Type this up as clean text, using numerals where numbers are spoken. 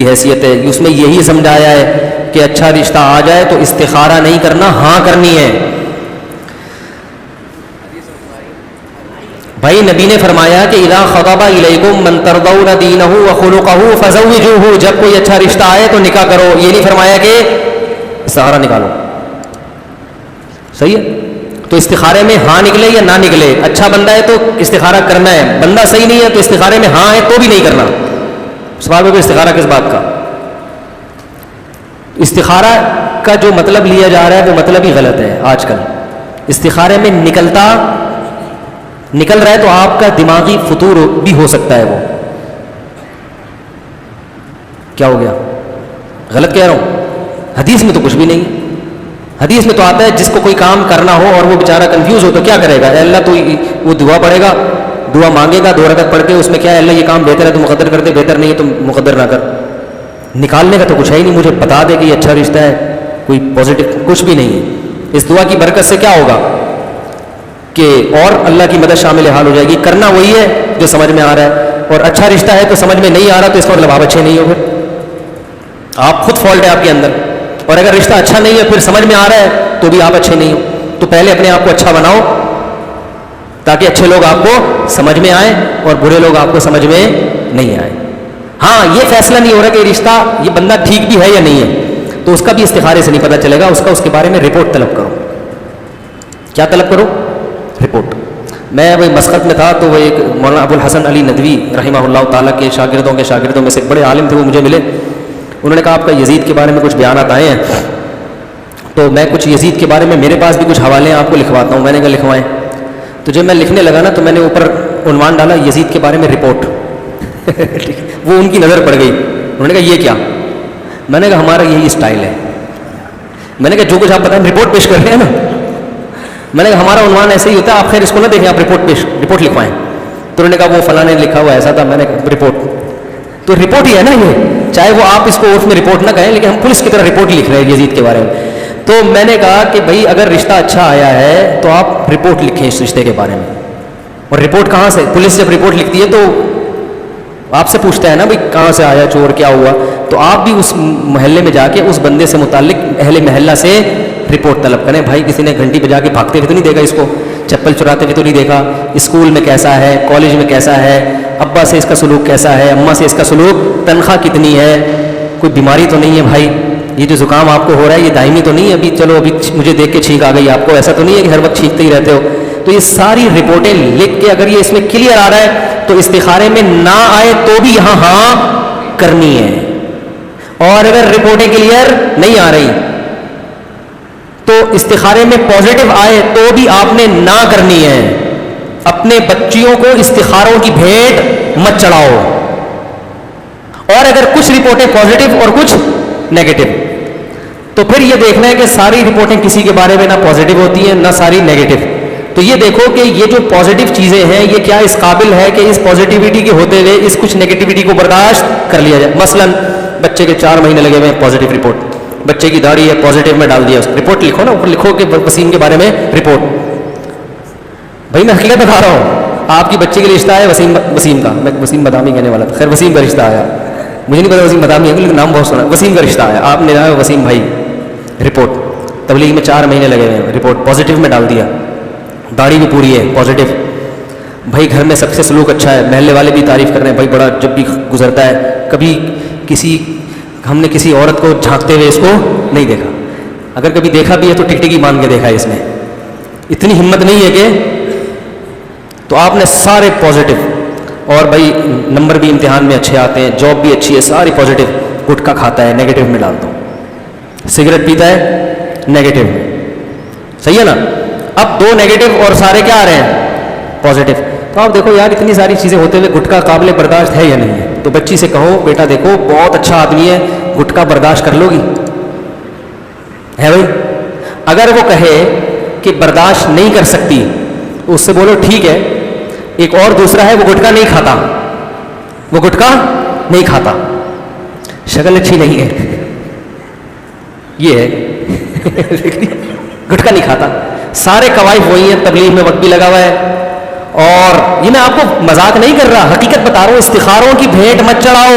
حیثیت ہے، اس میں یہی سمجھایا ہے کہ اچھا رشتہ آ جائے تو استخارہ نہیں کرنا، ہاں کرنی ہے. بھائی نبی نے فرمایا کہ اذا خطب الیکم من ترضون دینہ وخلقہ فزوجوہ، جب کوئی اچھا رشتہ آئے تو نکاح کرو. یہ نہیں فرمایا کہ استخارہ نکالو. صحیح ہے؟ تو استخارے میں ہاں نکلے یا نہ نکلے، اچھا بندہ ہے تو استخارہ کرنا ہے، بندہ صحیح نہیں ہے تو استخارے میں ہاں ہے تو بھی نہیں کرنا. سوال ہے استخارہ کس بات کا؟ استخارہ کا جو مطلب لیا جا رہا ہے وہ مطلب ہی غلط ہے. آج کل استخارے میں نکل رہا ہے تو آپ کا دماغی فطور بھی ہو سکتا ہے. وہ کیا ہو گیا؟ غلط کہہ رہا ہوں؟ حدیث میں تو کچھ بھی نہیں. حدیث میں تو آتا ہے جس کو کوئی کام کرنا ہو اور وہ بیچارہ کنفیوز ہو تو کیا کرے گا؟ اے اللہ تو وہ دعا پڑھے گا، دعا مانگے گا 2 رکعت پڑھ کے، اس میں کیا ہے اللہ یہ کام بہتر ہے تو مقدر کر دے، بہتر نہیں ہے تو مقدر نہ کر. نکالنے کا تو کچھ ہے ہی نہیں. مجھے بتا دے کہ یہ اچھا رشتہ ہے، کوئی پازیٹو کچھ بھی نہیں ہے. اس دعا کی برکت سے کیا ہوگا کہ اور اللہ کی مدد شامل حال ہو جائے گی. کرنا وہی ہے جو سمجھ میں آ رہا ہے، اور اچھا رشتہ ہے تو سمجھ میں نہیں آ رہا تو اس کا مطلب آپ اچھے نہیں ہو. پھر آپ خود فالٹ ہے آپ کے اندر. اور اگر رشتہ اچھا نہیں ہے پھر سمجھ میں آ رہا ہے تو بھی آپ اچھے نہیں ہو. تو پہلے اپنے آپ کو اچھا بناؤ تاکہ اچھے لوگ آپ کو سمجھ میں آئیں اور برے لوگ آپ کو سمجھ میں نہیں آئیں. ہاں یہ فیصلہ نہیں ہو رہا کہ رشتہ یہ بندہ ٹھیک بھی ہے یا نہیں ہے تو اس کا بھی استخارے سے نہیں پتہ چلے گا. اس کے بارے میں رپورٹ طلب کرو. کیا طلب کرو؟ رپورٹ. میں وہی مسقط میں تھا تو وہ ایک مولانا ابو الحسن علی ندوی رحمہ اللہ تعالیٰ کے شاگردوں میں سے بڑے عالم تھے. وہ مجھے ملے، انہوں نے کہا آپ کا یزید کے بارے میں کچھ بیانات آئے ہیں تو میں کچھ یزید کے بارے میں میرے پاس بھی کچھ حوالے ہیں آپ کو لکھواتا ہوں. میں نے کہا لکھوائیں. تو جب میں لکھنے لگا نا تو میں نے اوپر عنوان ڈالا یزید کے بارے میں رپورٹ. وہ ان کی نظر پڑ گئی. انہوں نے کہا یہ کیا؟ میں نے کہا ہمارا یہی اسٹائل ہے. میں نے کہا جو کچھ آپ بتائیں رپورٹ پیش کر رہے ہیں نا. میں نے کہا ہمارا عنوان ایسے ہی ہوتا ہے، آپ خیر اس کو نہ دیکھیں، آپ رپورٹ لکھوائیں. تو انہوں نے کہا وہ فلاں نے لکھا ہوا ایسا تھا. میں نے کہا رپورٹ تو رپورٹ ہی ہے نا یہ، چاہے وہ آپ اس کو عرف میں رپورٹ نہ کہیں لیکن ہم پولیس کی طرح رپورٹ لکھ رہے ہیں یزید کے بارے میں. تو میں نے کہا کہ بھائی اگر رشتہ اچھا آیا ہے تو آپ رپورٹ لکھیں اس رشتے کے بارے میں. اور رپورٹ کہاں سے؟ پولیس جب رپورٹ لکھتی ہے تو آپ سے پوچھتا ہے نا بھائی کہاں سے آیا چور، کیا ہوا. تو آپ بھی اس محلے میں جا کے اس بندے سے متعلق اہل محلہ سے رپورٹ طلب کریں. بھائی کسی نے گھنٹی بجا کے بھاگتے ہوئے تو نہیں دیکھا اس کو، چپل چراتے ہوئے تو نہیں دیکھا، اسکول میں کیسا ہے، کالج میں کیسا ہے، ابا سے اس کا سلوک کیسا ہے، اماں سے اس کا سلوک، تنخواہ کتنی ہے، کوئی بیماری تو نہیں ہے. بھائی یہ جو زکام آپ کو ہو رہا ہے یہ دائمی تو نہیں ہے، ابھی چلو ابھی مجھے دیکھ کے چھینک آ گئی آپ کو، ایسا تو نہیں ہے کہ ہر وقت چھینکتے ہی رہتے ہو. تو یہ ساری رپورٹیں لکھ کے اگر یہ اس میں کلیئر آ رہا ہے تو استخارے میں نہ آئے تو بھی یہاں ہاں کرنی ہے. اور اگر رپورٹیں کلیئر نہیں آ رہی تو استخارے میں پازیٹو آئے تو بھی آپ نے نہ کرنی ہے. اپنے بچیوں کو استخاروں کی بھیٹ مت چڑھاؤ. اور اگر کچھ رپورٹیں پازیٹو اور کچھ نیگیٹو تو پھر یہ دیکھنا ہے کہ ساری رپورٹیں کسی کے بارے میں نہ پازیٹو ہوتی ہیں نہ ساری نیگیٹو. تو یہ دیکھو کہ یہ جو پازیٹو چیزیں ہیں یہ کیا اس قابل ہے کہ اس پازیٹیوٹی کے ہوتے ہوئے اس کچھ نیگیٹیوٹی کو برداشت کر لیا جائے. مثلا بچے کے 4 مہینے لگے ہوئے ہیں، پازیٹو رپورٹ. بچے کی داڑھی ہے، پازیٹو میں ڈال دیا اس رپورٹ لکھو نا، اوپر لکھو کہ وسیم کے بارے میں رپورٹ. بھائی میں حقیقت بتا رہا ہوں، آپ کی بچے کے لیے رشتہ ہے وسیم کا، میں وسیم بدامی کہنے والا تھا، خیر وسیم کا رشتہ آیا. مجھے نہیں پتا وسیم بدامی ہے لیکن نام بہت سنا. وسیم کا رشتہ آیا، آپ نے کہا وسیم بھائی رپورٹ. تبلیغ میں 4 مہینے لگے ہوئے ہیں، رپورٹ پازیٹو میں ڈال دیا. داڑھی بھی پوری ہے، پازیٹو. بھائی گھر میں سب سے سلوک اچھا ہے، محلے والے بھی تعریف کر رہے ہیں بھائی بڑا جب بھی گزرتا ہے. کبھی ہم نے کسی عورت کو جھانکتے ہوئے اس کو نہیں دیکھا. اگر کبھی دیکھا بھی ہے تو ٹکٹکی مان کے دیکھا ہے. اس میں اتنی ہمت نہیں ہے کہ تو آپ نے سارے پازیٹو. اور بھائی نمبر بھی امتحان میں اچھے آتے ہیں، جاب بھی اچھی ہے، ساری پازیٹو. گٹکا کھاتا ہے، نیگیٹو میں ڈال دو. سگریٹ پیتا ہے، نیگیٹو میں. صحیح ہے نا. اب 2 نیگیٹو اور سارے کیا آ رہے ہیں؟ پازیٹو. تو آپ دیکھو یار اتنی ساری چیزیں ہوتے ہوئے گٹکا قابل برداشت ہے یا نہیں ہے. تو بچی سے کہو بیٹا دیکھو بہت اچھا آدمی ہے، گٹکا برداشت کر لو گی؟ ہے بھائی. اگر وہ کہے کہ برداشت نہیں کر سکتی تو اس سے بولو ٹھیک ہے، ایک اور دوسرا ہے وہ گٹکا نہیں کھاتا، وہ گٹکا نہیں کھاتا، شکل اچھی نہیں ہے، یہ ہے گٹکا نہیں کھاتا. سارے قوائف وہی ہیں، تبلیغ میں وقت بھی لگا ہوا ہے. اور یہ میں آپ کو مذاق نہیں کر رہا، حقیقت بتا رہا ہوں. استخاروں کی بھیٹ مت چڑھاؤ.